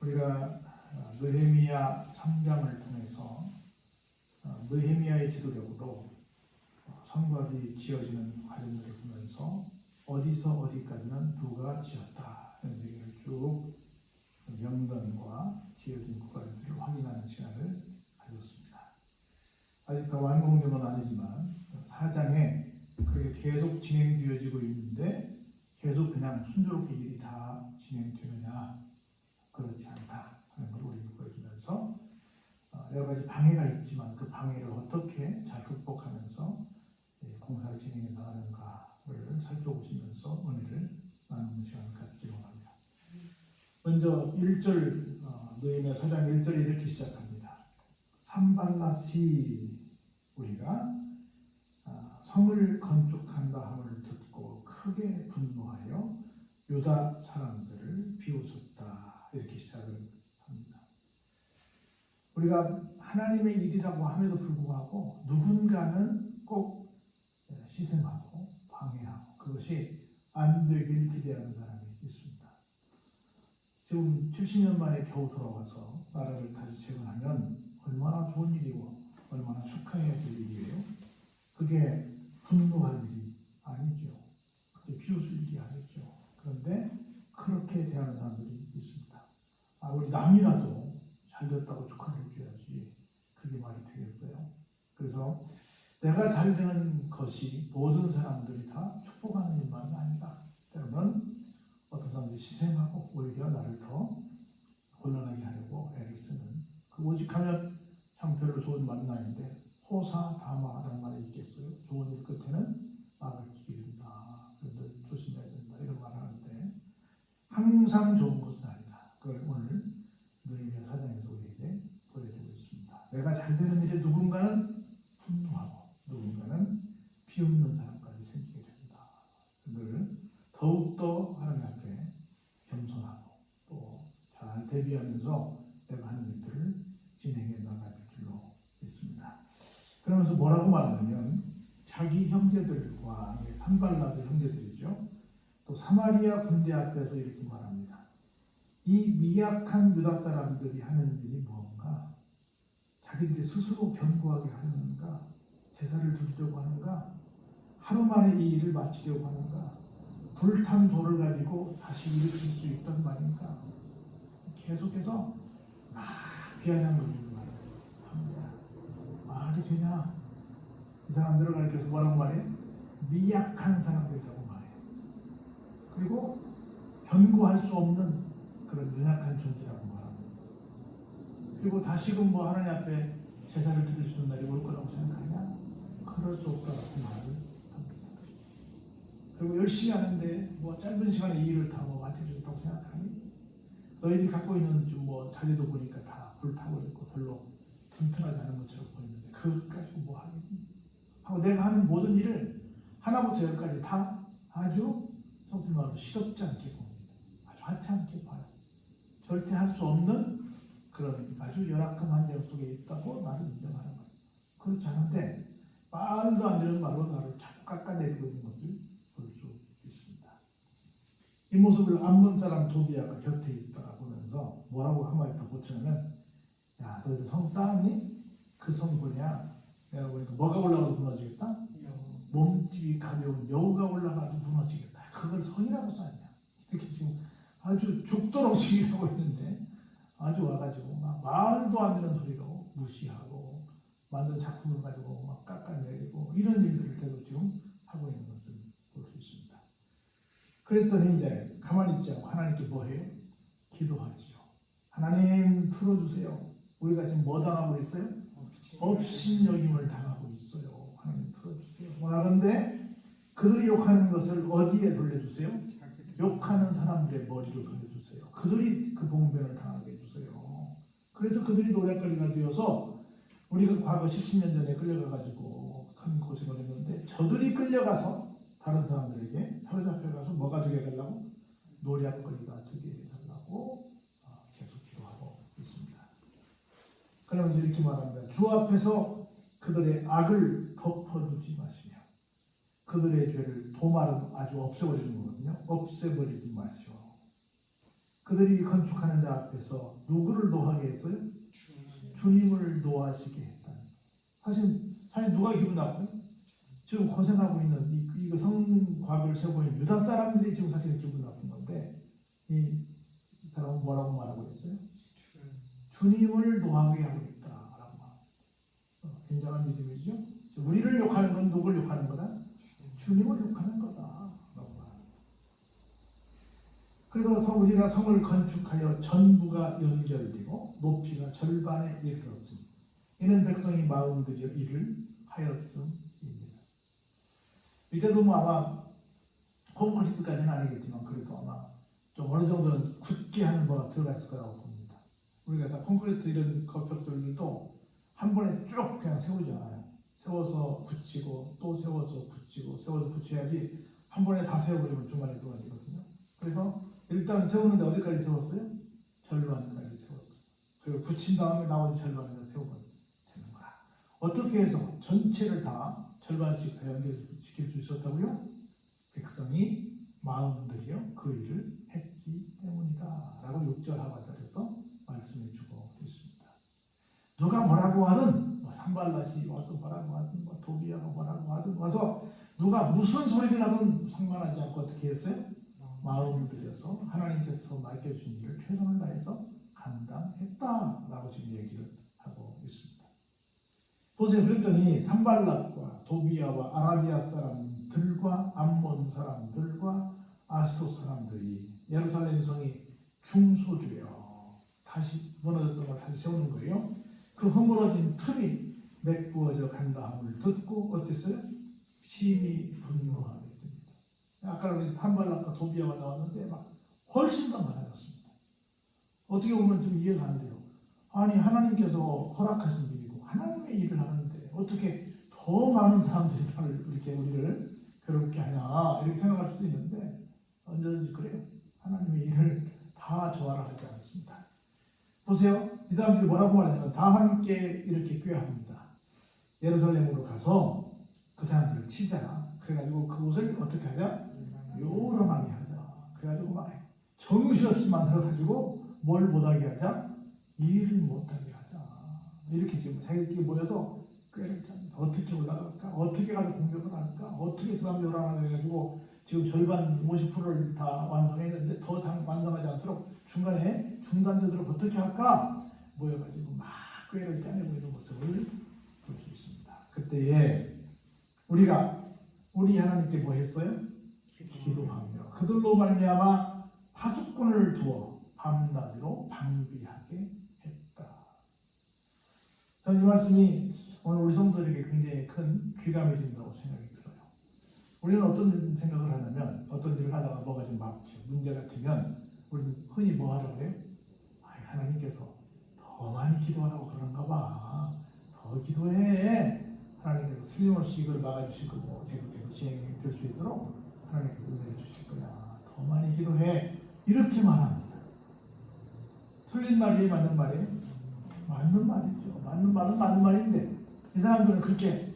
우리가 느헤미야 3장을 통해서 느헤미야의 지도력으로 성곽이 지어지는 과정들을 보면서 어디서 어디까지는 누가 지었다 이런 얘기를 쭉 명단과 지어진 구간들을 확인하는 시간을 가졌습니다. 아직 다 완공된 건 아니지만 4장에 그게 계속 진행되어지고 있는데 계속 그냥 순조롭게 일이 다 진행되느냐, 그렇지 않다 하는 걸 우리가 보여주면서 여러 가지 방해가 있지만 그 방해를 어떻게 잘 극복하면서 공사를 진행해 나가는가를 살펴보시면서 은혜를 나누는 시간을 갖기로 합니다. 먼저 1절 느헤미야 4장 1절에 이렇게 시작합니다. 산발랏이 우리가 성을 건축한다 함을 듣고 크게 분노하여 유다 사람들을 비웃었다 이렇게 시작을 합니다. 우리가 하나님의 일이라고 함에도 불구하고 누군가는 꼭 시샘하고 방해하고 그것이 안 되길 기대하는 사람이 있습니다. 지금 70년 만에 겨우 돌아와서 나라를 다시 재건하면 얼마나 좋은 일이고 얼마나 축하해야 될 일이에요. 그게 분노할 일이 아니죠. 그게 비웃을 일이 아니죠. 그런데 그렇게 대하는 사람들이 있습니다. 우리 남이라도 잘 됐다고 축하를 해줘야지 그게 말이 되겠어요. 그래서 내가 잘 되는 것이 모든 사람들이 다 축복하는 일만은 아니다. 때로는 어떤 사람들이 시샘하고 오히려 나를 더 곤란하게 하려고 애를 쓰는 그 오직하면 참 별로 좋은 말은 아닌데 호사다마라는 말이 있겠어요. 좋은 일 끝에는 악을 기른다. 그런데 조심해야 된다. 이런 말을 하는데 항상 좋은 것은 아니다. 그걸 오늘 느헤미야 4장에서 우리에게 보여주고 있습니다. 내가 잘 되는 일에 누군가는 분노하고 누군가는 비웃는 사람까지 생기게 된다. 그걸 더욱더 하나님 앞에 겸손하고 또 잘 대비하면서 내가 하는 일들을 진행해 나갈 줄로 믿습니다. 그러면서 뭐라고 말하냐면 자기 형제들과 산발랏의 형제들이죠. 또 사마리아 군대 앞에서 이렇게 말합니다. 이 미약한 유다 사람들이 하는 일이 무언가? 자기들이 스스로 견고하게 하는가? 제사를 드리려고 하는가? 하루 만에 이 일을 마치려고 하는가? 불탄 돌을 가지고 다시 일으킬 수 있단 말인가? 계속해서 막 비아냥거리는 말을 합니다. 말이 되냐? 이 사람들을 가리켜서 뭐라고 말해? 미약한 사람들이라고 말해. 그리고 견고할 수 없는 그런 연약한 존재라고 말합니다. 그리고 다시금 뭐 하나님 앞에 제사를 드릴 수 있는 날이 올 거라고 생각하냐? 그럴 수 없다라고 말을 합니다. 그리고 열심히 하는데 뭐 짧은 시간에 이 일을 다 뭐 마칠 수 있다고 생각하니? 너희들이 갖고 있는 좀 뭐 자재도 보니까 다 불타고 있고 별로 튼튼하지 않은 것처럼 보이는데 그것 가지고 뭐 하겠니? 하고 내가 하는 모든 일을 하나부터 열까지 다 아주 성필 말로 시덥지 않게 봅니다. 아주 하찮게 봐요. 절대 할 수 없는 그런 아주 열악한 환경 속에 있다고 나를 인정하는 거예요. 그렇지 않은데 말도 안 되는 말로 나를 자꾸 깎아내리고 있는 것을 볼 수 있습니다. 이 모습을 암몬 사람 도비아가 곁에 있다가 보면서 뭐라고 한마디 더 붙여놓으면 야, 너희들 성 쌓았니? 그 성 뭐냐? 내가 보니까 뭐가 올라가도 무너지겠다? 몸집이 가벼운 여우가 올라가도 무너지겠다. 그걸 성이라고 쌓냐? 이렇게 지금 아주 죽도록 지휘하고 있는데 아주 와가지고 막 말도 안 되는 소리로 무시하고 만든 작품을 가지고 막 깎아내리고 이런 일들을 계속 지금 하고 있는 것을 볼 수 있습니다. 그랬더니 이제 가만히 있지 않고 하나님께 뭐 해요? 기도하지요. 하나님 풀어주세요. 우리가 지금 뭐 당하고 있어요? 업신여김을 당하고 있어요. 하나님 풀어주세요. 원하는데 그들이 욕하는 것을 어디에 돌려주세요? 욕하는 사람들의 머리로 돌려주세요. 그들이 그 봉변을 당하게 해주세요. 그래서 그들이 노략거리가 되어서 우리가 과거 70년 전에 끌려가가지고 큰 고생을 했는데 저들이 끌려가서 다른 사람들에게 사로잡혀가서 뭐가 되게 해달라고? 노략거리가 되게 해달라고 계속 기도하고 있습니다. 그러면서 이렇게 말합니다. 주 앞에서 그들의 악을 덮어두지 마시며 그들의 죄를 도말은 아주 없애버리는 거거든요. 없애버리지 마시오. 그들이 건축하는 자 앞에서 누구를 노하게 했어요? 주님을 노하시게 했다. 사실 누가 기분 나빠요? 지금 고생하고 있는 이 성곽을 세우고 있는 유다 사람들이 지금 사실 기분 나쁜 건데 이 사람은 뭐라고 말하고 있어요? 주님을 노하게 하고 있다라고 말합니다. 굉장한 믿음이죠. 우리를 욕하는 건 누굴 욕하는 거다? 주님을 욕하는 거다. 그래서 우리가 성을 건축하여 전부가 연결되고 높이가 절반에 이르렀으니 이는 백성이 마음 들여 일을 하였음입니다. 이때도 뭐 아마 콘크리트까지는 아니겠지만 그래도 아마 좀 어느 정도는 굳게 하는 거가 들어갔을 거라고 봅니다. 우리가 다 콘크리트 이런 겉벽들도 한 번에 쭉 그냥 세우지 않아요. 세워서 붙이고 또 세워서 붙이고 세워서 붙여야지 한 번에 다 세워버리면 중간에 누워지거든요. 그래서 일단 세우는데 어디까지 세웠어요? 절반까지 세웠어요. 그리고 붙인 다음에 나머지 절반을 세우면 되는 거야. 어떻게 해서 전체를 다 절반씩 다 연결시킬 수 있었다고요? 백성이 마음 들여 그 일을 했기 때문이다 라고 6절 하반절에서 말씀해 주고 있습니다. 누가 뭐라고 하든 산발랏이 와서 뭐라고 하든 도비아가 뭐라고 하든 와서 누가 무슨 소리를 하든 상관하지 않고 어떻게 했어요? 마음을 들여서 하나님께서 맡겨주신 일을 최선을 다해서 감당했다라고 지금 얘기를 하고 있습니다. 보세요. 그랬더니 산발랏과 도비아와 아라비아 사람들과 암몬 사람들과 아스돗 사람들이 예루살렘 성이 중소되어 다시 무너졌던 걸 다시 세우는 거예요. 그 허물어진 틈이 메꾸어져 간다 함을 듣고 어땠어요? 심히 분노하게 됩니다. 아까 우리 산발랏과 도비아가 나왔는데 막 훨씬 더 많아졌습니다. 어떻게 보면 좀 이해가 안 돼요. 아니 하나님께서 허락하신 일이고 하나님의 일을 하는데 어떻게 더 많은 사람들이 이렇게 우리를 괴롭게 하냐 이렇게 생각할 수도 있는데 언제든지 그래요. 하나님의 일을 다 조화를 하지 않습니다. 보세요. 이 사람들이 뭐라고 말하냐면 다 함께 이렇게 꾀합니다. 예루살렘으로 가서 그 사람들을 치자. 그래가지고 그곳을 어떻게 하자? 요란하게 하자. 그래가지고 막 정신없이 만들어가지고 뭘 못하게 하자? 일을 못하게 하자. 이렇게 지금 자기들끼리 모여서 꾀를 짭니다. 어떻게 올라갈까? 어떻게 가서 공격을 할까? 어떻게 사람 요란하게 해가지고 지금 절반 50%를 다 완성했는데 더 완성하지 않도록 중간에 중단되도록 어떻게 할까? 모여가지고 막 꾀를 짜내고 있는 모습을 볼 수 있습니다. 그때에 우리 하나님께 뭐 했어요? 기도하며 그들로 말미암아 파수꾼을 두어 밤낮으로 방비하게 했다. 저는 이 말씀이 오늘 우리 성도들에게 굉장히 큰 귀감이 된다고 생각이 들어요. 우리는 어떤 생각을 하냐면 어떤 일을 하다가 뭐가 좀 막히고 문제가 되면 우리는 흔히 뭐 하라고 해요? 하나님께서 더 많이 기도하라고 그러는가 봐. 더 기도해. 하나님께서 틀림없이 이걸 막아주실 거고 계속해서 진행될 수 있도록 하나님께서 은혜를 주실 거야. 더 많이 기도해. 이렇게 말합니다. 틀린 말이에요? 맞는 말이에요? 맞는 말이죠. 맞는 말은 맞는 말인데 이 사람들은 그렇게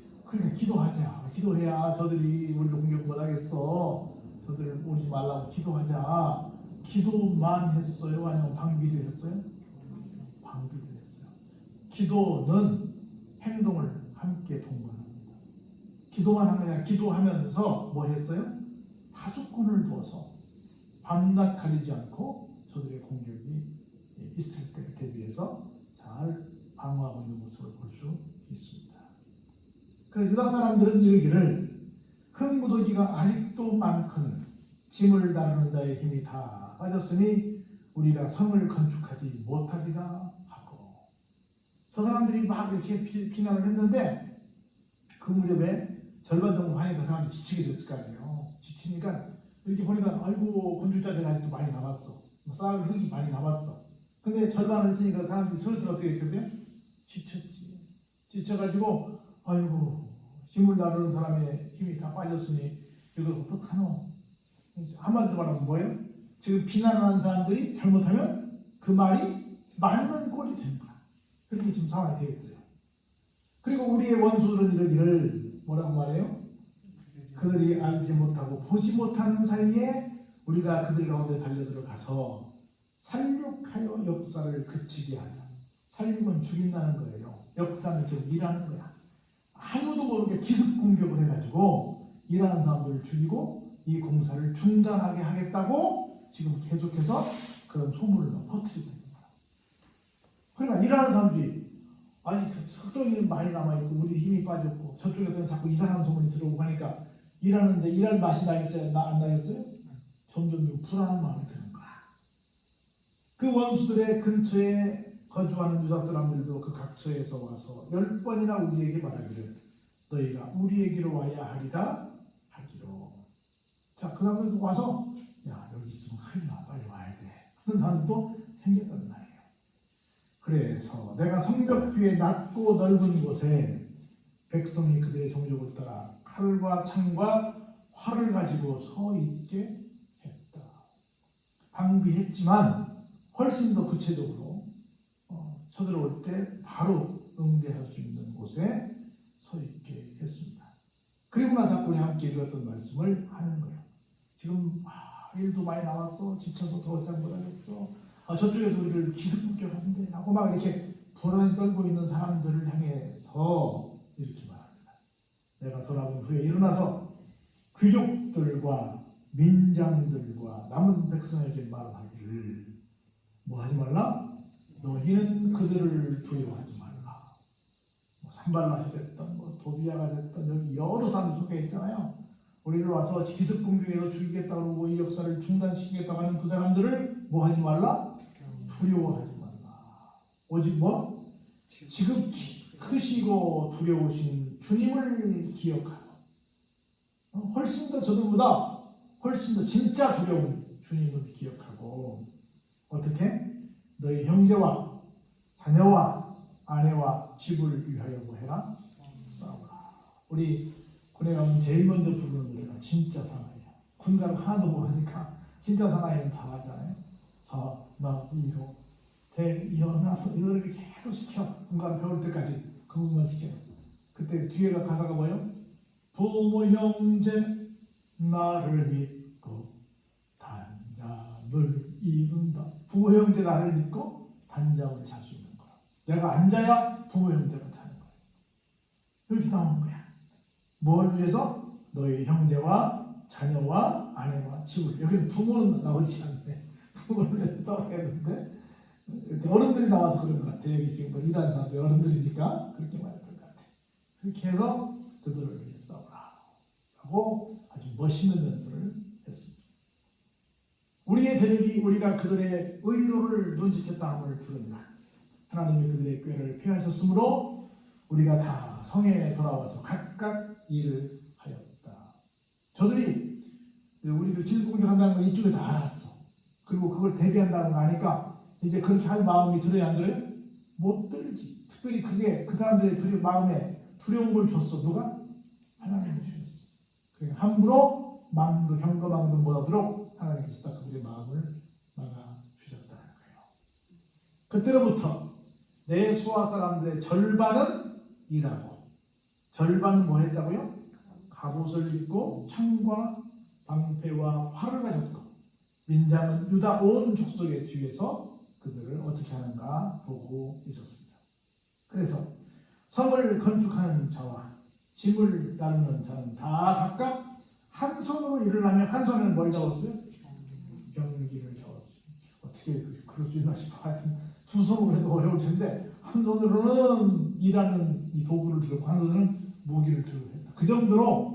기도하자. 기도해야 저들이 우리를 공격 못하겠어. 저들을 오지 말라고 기도하자. 기도만 했어요? 아니면 방비도 했어요? 방비도 했어요. 기도는 행동을 함께 동반합니다. 기도만 하는 게 아니라 기도하면서 뭐 했어요? 파수꾼을 두어서 밤낮 가리지 않고 저들의 공격이 있을 때 대비해서 잘 방어하고 있는 모습을 볼 수 있습니다. 그래서 유다 사람들은 이르기를 큰 무더기가 아직도 많거늘 짐을 다루는 자의 힘이 다 빠졌으니 우리가 성을 건축하지 못하리라 하고 저 사람들이 막 이렇게 비난을 했는데 그 무렵에 절반 정도 하니까 그 사람들이 지치게 됐을 거 아니에요. 지치니까 이렇게 보니까 아이고 건축자들이 아직도 많이 남았어. 쌓을 흙이 많이 남았어. 근데 절반을 했으니까 사람들이 슬슬 어떻게 했겠어요? 지쳤지. 지쳐가지고 아이고 짐을 다루는 사람의 힘이 다 빠졌으니 이걸 어떡하노? 한마디로 말하면 뭐예요? 지금 비난하는 사람들이 잘못하면 그 말이 맞는 꼴이 되는 거야. 그렇게 지금 상황이 되겠어요. 그리고 우리의 원수들은 이러기를 뭐라고 말해요? 그들이 알지 못하고 보지 못하는 사이에 우리가 그들 가운데 달려들어가서 살육하여 역사를 그치게 하자. 살육은 죽인다는 거예요. 역사는 지금 일하는 거야. 아무도 모르게 기습 공격을 해가지고 일하는 사람들을 죽이고 이 공사를 중단하게 하겠다고 지금 계속해서 그런 소문을 퍼뜨리고 있는 거야. 그러니까 일하는 사람들이 아니 석동이는 많이 남아있고 우리 힘이 빠졌고 저쪽에서는 자꾸 이상한 소문이 들어오고 하니까 일하는데 일할 맛이 나겠어요? 안 나겠어요? 점점 불안한 마음이 드는 거야. 그 원수들의 근처에 거주하는 유다 사람들도 그 각처에서 와서 10번이나 우리에게 말하기를 너희가 우리에게로 와야 하리라 하기로. 자, 그 사람들 와서 야 여기 있으면 큰일 나 빨리 와야 돼 그런 사람도 생겼단 말이에요. 그래서 내가 성벽 뒤에 낮고 넓은 곳에 백성이 그들의 종족을 따라 칼과 창과 활을 가지고 서 있게 했다. 방비했지만 훨씬 더 구체적으로 쳐들어올 때 바로 응대할 수 있는 곳에 서 있게 했습니다. 그리고 나서 우리 함께 읽었던 말씀을 하는 거예요. 지금 일도 많이 나왔어. 지쳐서 더 이상 못하겠어. 저쪽에서 우리를 기습공격하는데 하고 막 이렇게 불안에 떨고 있는 사람들을 향해서 이렇게 말합니다. 내가 돌아본 후에 일어나서 귀족들과 민장들과 남은 백성에게 말하기를 뭐 하지 말라? 너희는 그들을 두려워하지 말라. 산발라시 됐던 도비아가 됐던 여기 여러 사람 속에 있잖아요. 우리를 와서 기습공격해서 죽이겠다고 하고 이 역사를 중단시키겠다고 하는 그 사람들을 뭐 하지 말라? 두려워하지 말라. 오직 뭐? 지금 크시고 두려우신 주님을 기억하고 훨씬 더 저들보다 훨씬 더 진짜 두려운 주님을 기억하고 어떻게? 너희 형제와 자녀와 아내와 집을 위하여 뭐 해라? 싸우라. 우리 군에 가면 제일 먼저 부르는 노래가 진짜 사나이야. 군 가면 하나도 모르니까 진짜 사나이는 다 하잖아요. 사나이로 태어나서 이 노래를 계속 시켜. 군 가면 배울 때까지 그 부분만 시켜. 그때 뒤에가 가사가 뭐예요? 부모 형제 나를 믿고 단잠을 이룬다. 부모 형제 나를 믿고 단잠을 잘 수 있는 거야. 내가 앉아야 부모 형제가 자는 거야. 이렇게 나오는 거야. 뭘 위해서? 너희 형제와 자녀와 아내와 집을. 여기는 부모는 나오지 않네. 부모를 떠나겠는데 어른들이 나와서 그런 것 같아. 여기 지금 일하는 사람들 어른들이니까 그렇게 말할 것 같아. 그렇게 해서 그들을 위해 싸우라 하고 아주 멋있는 연설을 했습니다. 우리의 세력이 우리가 그들의 의로를 눈치챘다함을 들으니라. 하나님이 그들의 꾀를 피하셨으므로 우리가 다 성에 돌아와서 각각 일을 하였다. 저들이 우리를 진공격한다는 걸 이쪽에서 알았어. 그리고 그걸 대비한다는 거 아니까 이제 그렇게 할 마음이 들어야 안 들어요? 못 들지. 특별히 그게 그 사람들의 마음에 두려움을 줬어. 누가? 하나님이 주셨어. 그러니까 함부로 마음도 경건함도 못하도록 하나님께서 딱 그들의 마음을 막아주셨다는 거예요. 그때로부터 내 수하 사람들의 절반은 일하고 절반은 뭐 했다고요? 갑옷을 입고 창과 방패와 활을 가졌고 민장은 유다 온 족속의 뒤에서 그들을 어떻게 하는가 보고 있었습니다. 그래서 성을 건축하는 자와 짐을 나르는 자는 다 각각 한 손으로 일을 하며 한 손에는 뭘 잡았어요? 병기를 잡았어요. 어떻게 그럴 수 있나 싶어. 하여튼 두 손으로 해도 어려울 텐데 한 손으로는 일하는 이 도구를 들고 한 손으로는 무기를 들고 했다. 그 정도로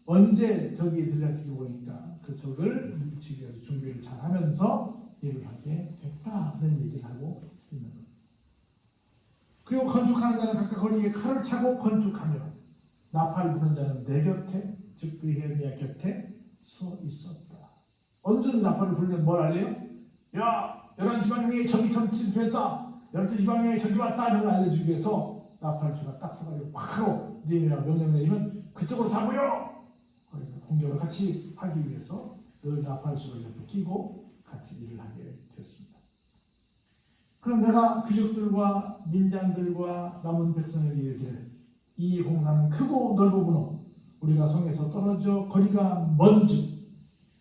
언제 저기에 들어갈지 보니까 그쪽을 미치기 위해서 준비를 잘 하면서 일을 하게 됐다는 얘기를 하고 있는 겁니다. 그리고 건축하는 자는 각각 거리에 칼을 차고 건축하며 나팔 부는 자는 내 곁에 즉 느헤미야 곁에 서 있었다. 언제든 나팔을 불면 뭘 알래요? 야 11시 방향에 적이 침투했다. 12시 방향에 적이 왔다. 이런 걸 알려주기 위해서 나팔주가 딱 서가지고 바로 느헤미야 명령 내리면 그쪽으로 다 모여! 공격을 같이 하기 위해서 늘 나팔수를 옆에 끼고 같이 일을 하게 됐습니다. 그럼 내가 귀족들과 민장들과 남은 백성에게 이르기를 이 공사는 크고 넓으므로 우리가 성에서 떨어져 거리가 먼즉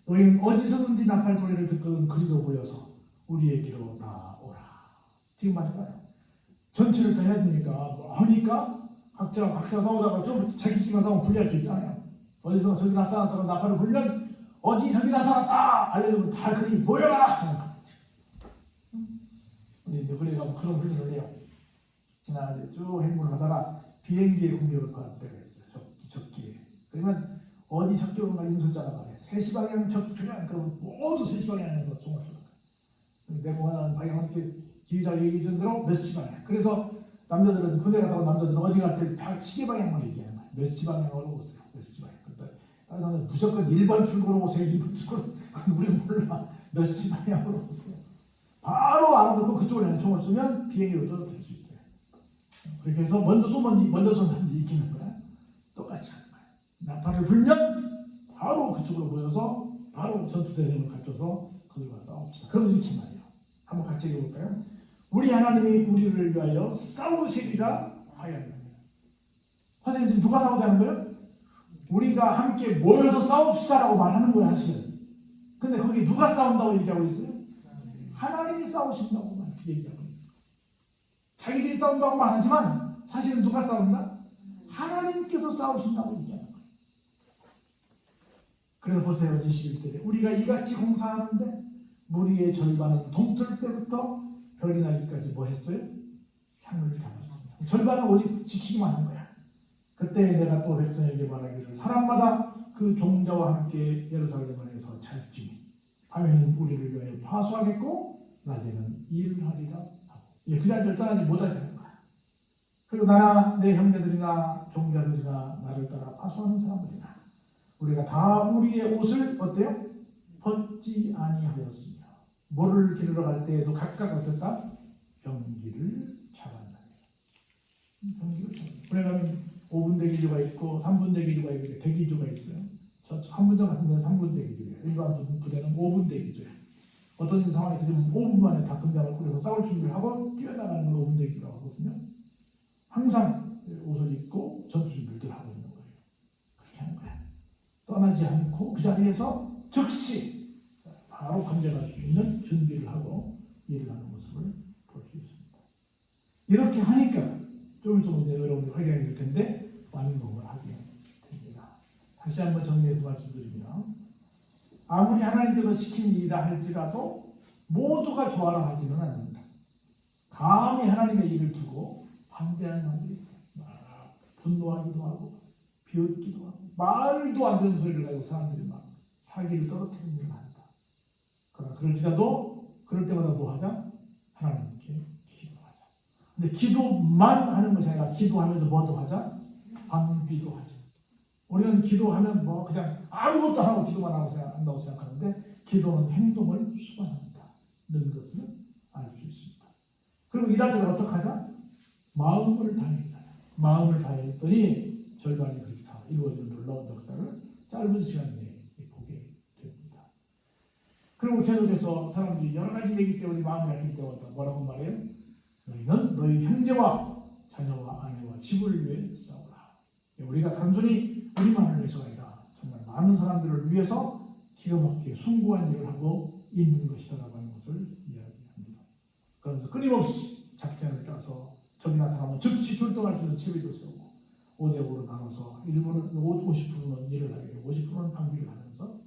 너희는 어디서든지 나팔 소리를 듣거든 그리로 보여서 우리에게로 나오라. 지금 말했잖아요. 전체를 다 해야 되니까 하니까 각자 싸우다가 좀 자기끼리만 싸우면 불리할 수 있잖아요. 어디서 저기 나타났다고 나팔을 불면 어디 저기 나타났다 알려주면 다 그리 모여라. 우리 그래가 그런 훈련을 해요. 지난해 쭉 행군을 하다가 비행기에 공격을 받을 때가 있어요. 적기에. 그러면 어디 적기 오는가 인솔자가 말해. 3시 방향 적기 출현. 그러면 모두 3시 방향에서 총을 쏘는 거예요. 내공하는 방향은 이렇게 기자 얘기 전 대로 몇 시 방향. 그래서 남자들은 군대 갔다 온 남자들은 어디 갈 때 시계 방향만 얘기하는 거예요. 몇 시 방향으로 오세요. 몇 시 방향. 그러니까 다른 사람은 무조건 1번 출구로 오세요. 1번 출구로. 우리는 몰라. 몇 시 방향으로 오세요. 바로 알아듣고 그쪽으로 향해 총을 쏘면 비행기로 떨어뜨릴 수 있어요. 그렇게 해서 먼저 쏜 사람이 이기는 거야. 똑같이 하는 거야. 나팔을 불면 바로 그쪽으로 모여서 바로 전투대행을 갖춰서 거기서 싸웁시다. 그럼 이렇게 말이에요. 한번 같이 읽어볼까요? 우리 하나님이 우리를 위하여 싸우시리라 하였느니라. 사실 지금 누가 싸우자는 거예요? 우리가 함께 모여서 싸웁시다라고 말하는 거예요, 사실은. 근데 거기 누가 싸운다고 얘기하고 있어요? 하나님이 싸우신다고 얘기하고 있어요. 자기들이 싸운다고 말하지만 사실은 누가 싸운다? 하나님께서 싸우신다고 얘기하는 거예요. 그래서 보세요, 21절에 우리가 이같이 공사하는데 무리의 절반은 동틀 때부터 별이 나기까지 뭐 했어요? 창을 잡았습니다. 절반은 오직 지키기만 한 거야. 그때 내가 또 백성에게 말하기를 사람마다 그 종자와 함께 예루살렘 안에서 잘지니 밤에는 우리를 위하여 파수하겠고 낮에는 일을 하리라 하고 그 자리를 떠나지 못하게 하는 거야. 그리고 나나 내 형제들이나 종자들이나 나를 따라 파수하는 사람들이나 우리가 다 우리의 옷을 어때요? 벗지 아니하였으며 모를 기르러 갈 때에도 각각 어떻다? 병기를 잡았나니. 병기를 잡았나니. 군에 가면 5분 대기조가 있고 3분 대기조가 있고 대기조가 있어요. 한 분대 같은 데는 3분 대기조예요. 일반 부대는 5분 대기조예요. 어떤 상황에서 지금 5분 만에 다 금장을 꾸려서 싸울 준비를 하고 뛰어나가는 걸 5분 대기조라고 하거든요. 항상 옷을 입고 전투 준비를 하고 있는 거예요. 그렇게 하는 거야. 떠나지 않고 그 자리에서 즉시 바로 감정할 수 있는 준비를 하고 일을 하는 모습을 볼 수 있습니다. 이렇게 하니까 좀 여러분이 확인하게 될 텐데 완공을 하게 됩니다. 다시 한번 정리해서 말씀드리면 아무리 하나님께서 시킨 일이라 할지라도 모두가 좋아라 하지는 않는다. 감히 하나님의 일을 두고 반대하는 사람들이 막 분노하기도 하고 비웃기도 하고 말도 안 되는 소리를 가지고 사람들이 막 사기를 떨어뜨리는 일을 한다. 그러나 그럴지라도 그럴 때마다 뭐 하자? 하나님께 기도하자. 근데 기도만 하는 것이 아니라 기도하면서 뭐도 하자? 방비도 하자. 우리는 기도하면 뭐 그냥 아무것도 안 하고 기도만 하고 한다고 생각하는데 기도는 행동을 수반한다는 것을 알 수 있습니다. 그리고 일할 때는 어떻게 하자? 마음을 다해야 하자. 마음을 다했더니 절반이 그렇게 다 이루어지는 놀라운 역사를 짧은 시간 내에 보게 됩니다. 그리고 계속해서 사람들이 여러 가지 얘기 때문에 마음이 약해질 때마다 뭐라고 말해요? 너희는 너희 형제와 자녀와 아내와 집을 위해 싸우라. 우리가 단순히 우리만을 위해서가 아니라 정말 많은 사람들을 위해서 기가 막히게 숭고한 일을 하고 있는 것이다라고 하는 것을 이야기합니다. 그러면서 끊임없이 작전을 짜서 적이 나타나면 즉시 출동할 수 있는 체계도 세우고 5대5로 나눠서 50%는 일을 하게 되고 50%는 방비를 하면서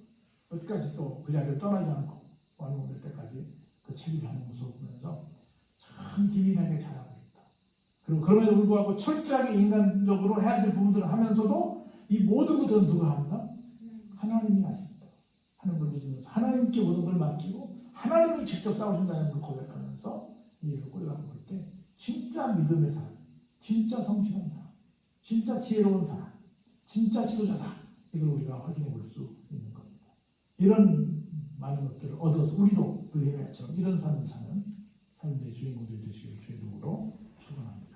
끝까지 또 그 자리를 떠나지 않고 완공될 때까지 그 체계를 하는 모습을 보면서 참 기민하게 잘하고 있다. 그리고 그럼에도 불구하고 철저하게 인간적으로 해야 될 부분들을 하면서도 이 모든 것들은 누가 한다? 하나님이 하신다 하는 걸 믿으면서 하나님께 모든 걸 맡기고 하나님이 직접 싸우신다는 걸 고백하면서 이 일을 꾸려가는 걸 때 진짜 믿음의 사람, 진짜 성실한 사람, 진짜 지혜로운 사람, 진짜 지도자다. 이걸 우리가 확인해 볼 수 있는 겁니다. 이런 많은 것들을 얻어서 우리도 느헤미야처럼 이런 삶을 사는 삶의 주인공들이 되시길 주의 이름으로 축원합니다.